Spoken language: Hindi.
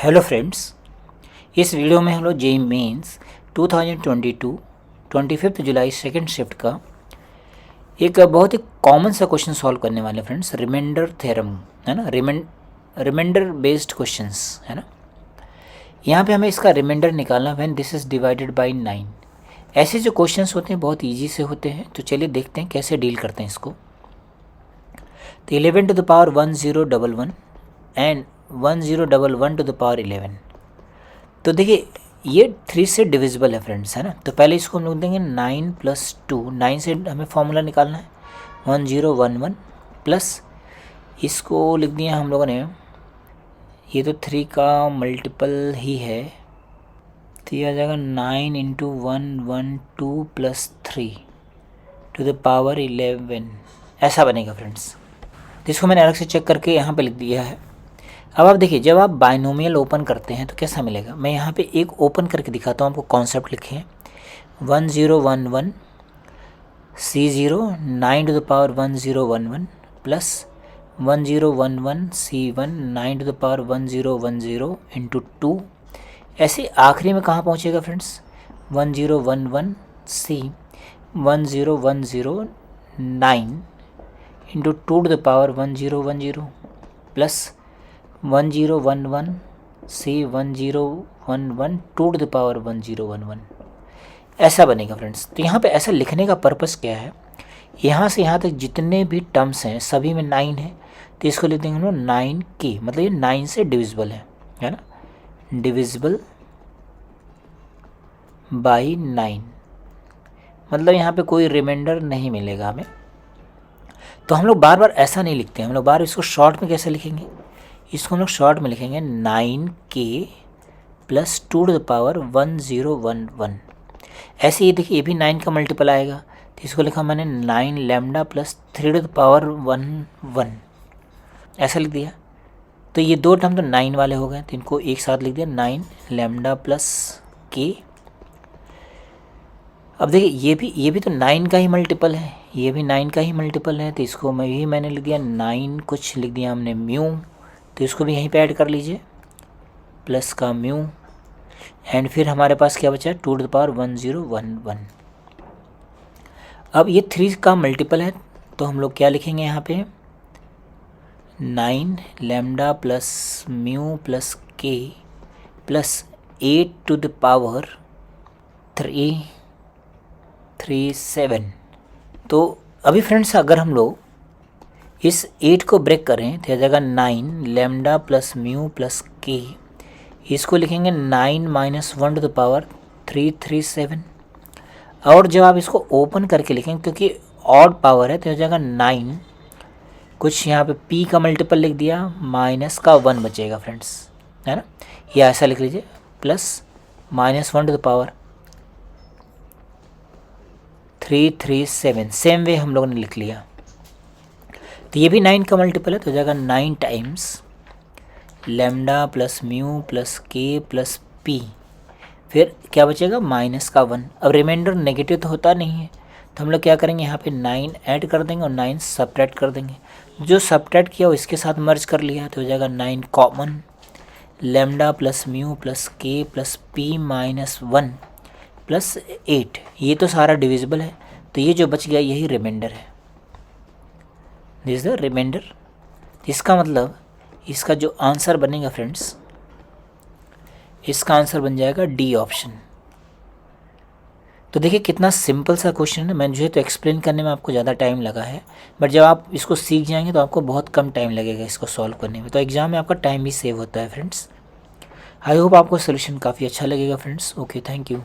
हेलो फ्रेंड्स, इस वीडियो में हम लोग जेईई मेंस 2022 25 जुलाई सेकंड शिफ्ट का एक बहुत ही कॉमन सा क्वेश्चन सॉल्व करने वाले हैं फ्रेंड्स। रिमाइंडर थ्योरम है ना, रिमाइंडर बेस्ड क्वेश्चंस है ना। यहाँ पे हमें इसका रिमाइंडर निकालना when this is divided by 9। ऐसे जो क्वेश्चंस होते हैं बहुत ईजी से होते हैं, तो चलिए देखते हैं कैसे डील करते हैं इसको। तो 11 to the power 1011 and 1011 to the power 11। तो देखिए ये 3 से डिविजिबल है फ्रेंड्स, है ना। तो पहले इसको हम लोग देंगे 9 + 2। 9 से हमें फॉर्मूला निकालना है 1011 प्लस इसको लिख दिया हम लोगों ने, ये तो 3 का मल्टीपल ही है, तो ये आ जाएगा 9 × 112 + 3 टू द पावर 11, ऐसा बनेगा फ्रेंड्स। तो इसको मैंने अलग से चेक करके यहाँ पे लिख दिया है। अब आप देखिए, जब आप बाइनोमियल ओपन करते हैं तो कैसा मिलेगा, मैं यहाँ पे एक ओपन करके दिखाता हूँ आपको। कॉन्सेप्ट लिखे 1011 C0 9 to the power 1011 plus 1011 C1 9 to the power 1010 into 2। ऐसे आखिरी में कहाँ पहुँचेगा friends, 1011 C 1010 9 into 2 to the power 1010 plus 1011 C 1011 2 to the power 1011, ऐसा बनेगा फ्रेंड्स। तो यहाँ पे ऐसा लिखने का पर्पस क्या है, यहाँ से यहाँ तक जितने भी टर्म्स हैं सभी में 9 है, तो इसको लिख देंगे हम लोग 9K, मतलब ये 9 से डिविजिबल है ना, डिविजिबल बाई 9, मतलब यहाँ पे कोई रिमाइंडर नहीं मिलेगा हमें। तो हम लोग बार बार ऐसा नहीं लिखते हैं, हम लोग बार इसको शॉर्ट में कैसे लिखेंगे, इसको हम लोग शॉर्ट में लिखेंगे 9K + 2 टू द पावर 1011। ऐसे ही देखिए ये भी 9 का मल्टीपल आएगा, तो इसको लिखा मैंने 9 लैम्डा + 3 टू द पावर 11, ऐसा लिख दिया। तो ये दो टर्म तो 9 वाले हो गए, तो इनको एक साथ लिख दिया 9 लैम्डा + K। अब देखिए ये भी तो 9 का ही मल्टीपल है, ये भी 9 का ही मल्टीपल है, तो इसको मैंने लिख दिया 9 कुछ लिख दिया हमने म्यू, तो इसको भी यहीं पे ऐड कर लीजिए प्लस का म्यू, एंड फिर हमारे पास क्या बचा 2 टू द पावर 1011। अब ये 3 का मल्टीपल है, तो हम लोग क्या लिखेंगे यहाँ पे 9 lambda + mu + K + 8 to the power 337। तो अभी फ्रेंड्स अगर हम लोग इस 8 को ब्रेक करें तो आ जाएगा 9 लैम्डा + म्यू + K, इसको लिखेंगे 9 - 1 टू द पावर 337। और जब आप इसको ओपन करके लिखेंगे, क्योंकि ऑड पावर है, तो हो जाएगा 9 कुछ यहाँ पे P का मल्टीपल लिख दिया माइनस का 1 बचेगा फ्रेंड्स, है ना, या ऐसा लिख लीजिए plus -1 to the power 337। Same way हम लोगों ने लिख लिया। तो ये भी 9 का मल्टीपल है, तो हो जाएगा 9 times lambda + mu + K + P, फिर क्या बचेगा माइनस का 1। अब रिमाइंडर नेगेटिव तो होता नहीं है, तो हम लोग क्या करेंगे यहाँ पे 9 ऐड कर देंगे और 9 सब्ट्रैक्ट कर देंगे। जो सब्ट्रैक्ट किया वो इसके साथ मर्ज कर लिया, तो हो जाएगा 9 common lambda + mu + K + P - 1 + 8। ये तो सारा डिविजिबल है, तो ये जो बच गया यही रिमाइंडर है, दिस द रिमाइंडर। इसका मतलब इसका जो आंसर बनेगा फ्रेंड्स, इसका आंसर बन जाएगा डी ऑप्शन। तो देखिए कितना सिंपल सा क्वेश्चन है। मुझे तो एक्सप्लेन करने में आपको ज़्यादा टाइम लगा है, बट जब आप इसको सीख जाएंगे तो आपको बहुत कम टाइम लगेगा इसको सॉल्व करने में। तो एग्ज़ाम में आपका टाइम भी सेव होता है फ्रेंड्स। आई होप आपको सोल्यूशन काफ़ी अच्छा लगेगा फ्रेंड्स। Okay, thank you.